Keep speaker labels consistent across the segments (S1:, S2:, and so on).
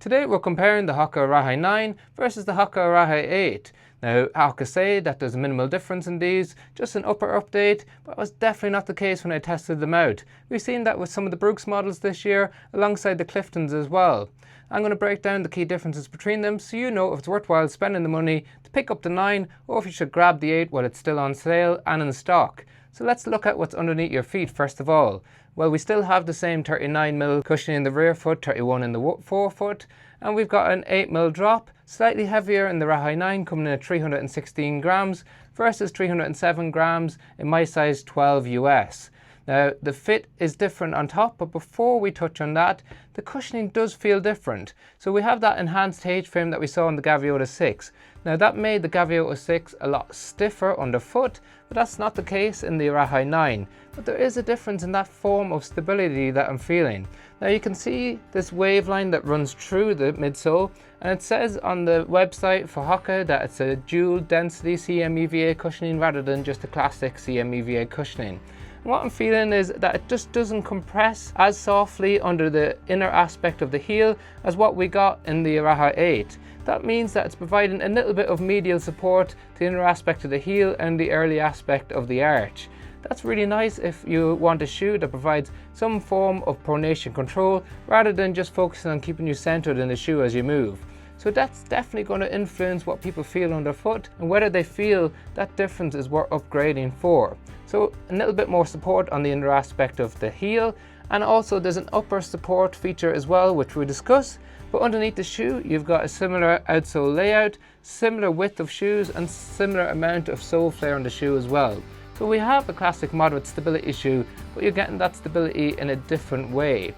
S1: Today we're comparing the HOKA Arahi 9 versus the HOKA Arahi 8. Now, HOKA say that there's a minimal difference in these, just an upper update, but that was definitely not the case when I tested them out. We've seen that with some of the Brooks models this year, alongside the Cliftons as well. I'm going to break down the key differences between them so you know if it's worthwhile spending the money to pick up the 9 or if you should grab the 8 while it's still on sale and in stock. So let's look at what's underneath your feet first of all. Well, we still have the same 39mm cushioning in the rear foot, 31 in the forefoot, and we've got an 8mm drop, slightly heavier in the Arahi 9, coming in at 316 grams versus 307 grams in my size 12 US. Now, the fit is different on top, but before we touch on that, the cushioning does feel different. So we have that enhanced H-frame that we saw in the Gaviota 6. Now, that made the Gaviota 6 a lot stiffer underfoot, but that's not the case in the Arahi 9. But there is a difference in that form of stability that I'm feeling. Now, you can see this wave line that runs through the midsole, and it says on the website for HOKA that it's a dual density CMEVA cushioning rather than just a classic CMEVA cushioning. What I'm feeling is that it just doesn't compress as softly under the inner aspect of the heel as what we got in the Arahi 8. That means that it's providing a little bit of medial support to the inner aspect of the heel and the early aspect of the arch. That's really nice if you want a shoe that provides some form of pronation control rather than just focusing on keeping you centered in the shoe as you move. So that's definitely going to influence what people feel underfoot and whether they feel that difference is worth upgrading for. So a little bit more support on the inner aspect of the heel, and also there's an upper support feature as well, which we'll discuss. But underneath the shoe, you've got a similar outsole layout, similar width of shoes, and similar amount of sole flare on the shoe as well. So we have a classic moderate stability shoe, but you're getting that stability in a different way.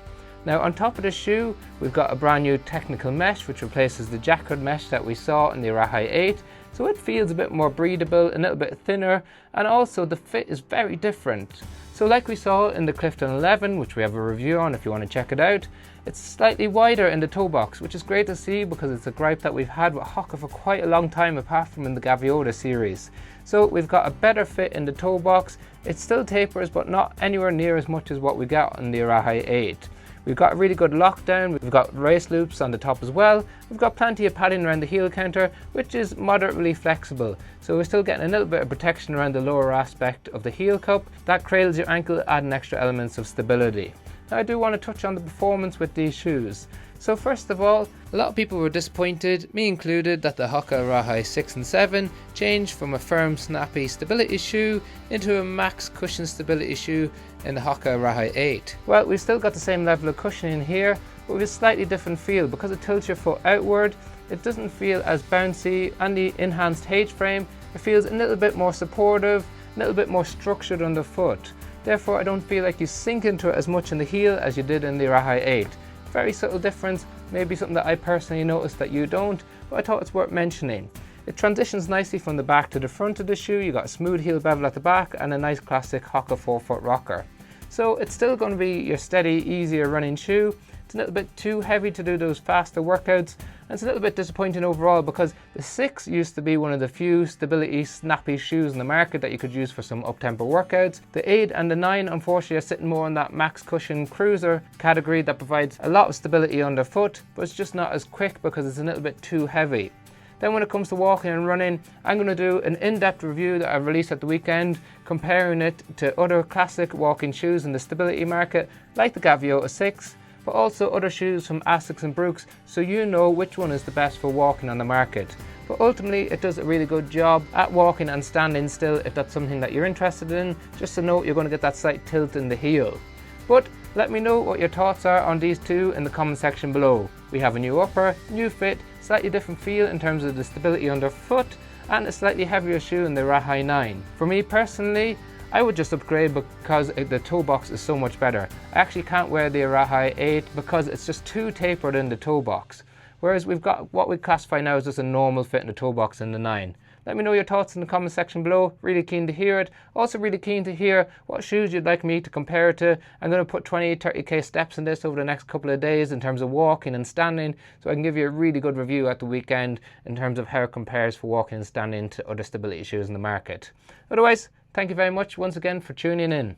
S1: Now, on top of the shoe, we've got a brand new technical mesh which replaces the jacquard mesh that we saw in the Arahi 8. So it feels a bit more breathable, a little bit thinner, and also the fit is very different. So like we saw in the Clifton 11, which we have a review on if you want to check it out, it's slightly wider in the toe box, which is great to see because it's a gripe that we've had with HOKA for quite a long time apart from in the Gaviota series. So we've got a better fit in the toe box. It still tapers, but not anywhere near as much as what we got in the Arahi 8. We've got a really good lockdown, we've got race loops on the top as well, we've got plenty of padding around the heel counter, which is moderately flexible. So we're still getting a little bit of protection around the lower aspect of the heel cup. That cradles your ankle, adding extra elements of stability. Now I do want to touch on the performance with these shoes. So first of all, a lot of people were disappointed, me included, that the HOKA Arahi 6 and 7 changed from a firm snappy stability shoe into a max cushion stability shoe in the HOKA Arahi 8. Well, we've still got the same level of cushioning here, but with a slightly different feel. Because it tilts your foot outward, it doesn't feel as bouncy, and the enhanced H-frame, it feels a little bit more supportive, a little bit more structured underfoot. Therefore, I don't feel like you sink into it as much in the heel as you did in the Arahi 8. Very subtle difference, maybe something that I personally noticed that you don't, but I thought it's worth mentioning. It transitions nicely from the back to the front of the shoe. You got a smooth heel bevel at the back and a nice classic HOKA forefoot rocker. So it's still going to be your steady, easier running shoe. It's a little bit too heavy to do those faster workouts, and it's a little bit disappointing overall because the 6 used to be one of the few stability snappy shoes in the market that you could use for some up-tempo workouts. The 8 and the 9 unfortunately are sitting more in that max cushion cruiser category that provides a lot of stability underfoot, but it's just not as quick because it's a little bit too heavy. Then when it comes to walking and running, I'm going to do an in-depth review that I released at the weekend, comparing it to other classic walking shoes in the stability market, like the Gaviota 6, but also other shoes from Asics and Brooks, so you know which one is the best for walking on the market. But ultimately, it does a really good job at walking and standing still if that's something that you're interested in. Just a note, you're going to get that slight tilt in the heel. But let me know what your thoughts are on these two in the comment section below. We have a new upper, new fit, slightly different feel in terms of the stability underfoot, and a slightly heavier shoe in the Arahi 9. For me personally, I would just upgrade because the toe box is so much better. I actually can't wear the Arahi 8 because it's just too tapered in the toe box. Whereas we've got what we classify now as just a normal fit in the toe box in the 9. Let me know your thoughts in the comment section below. Really keen to hear it. Also really keen to hear what shoes you'd like me to compare it to. I'm going to put 20-30k steps in this over the next couple of days in terms of walking and standing, so I can give you a really good review at the weekend in terms of how it compares for walking and standing to other stability shoes in the market. Otherwise, thank you very much once again for tuning in.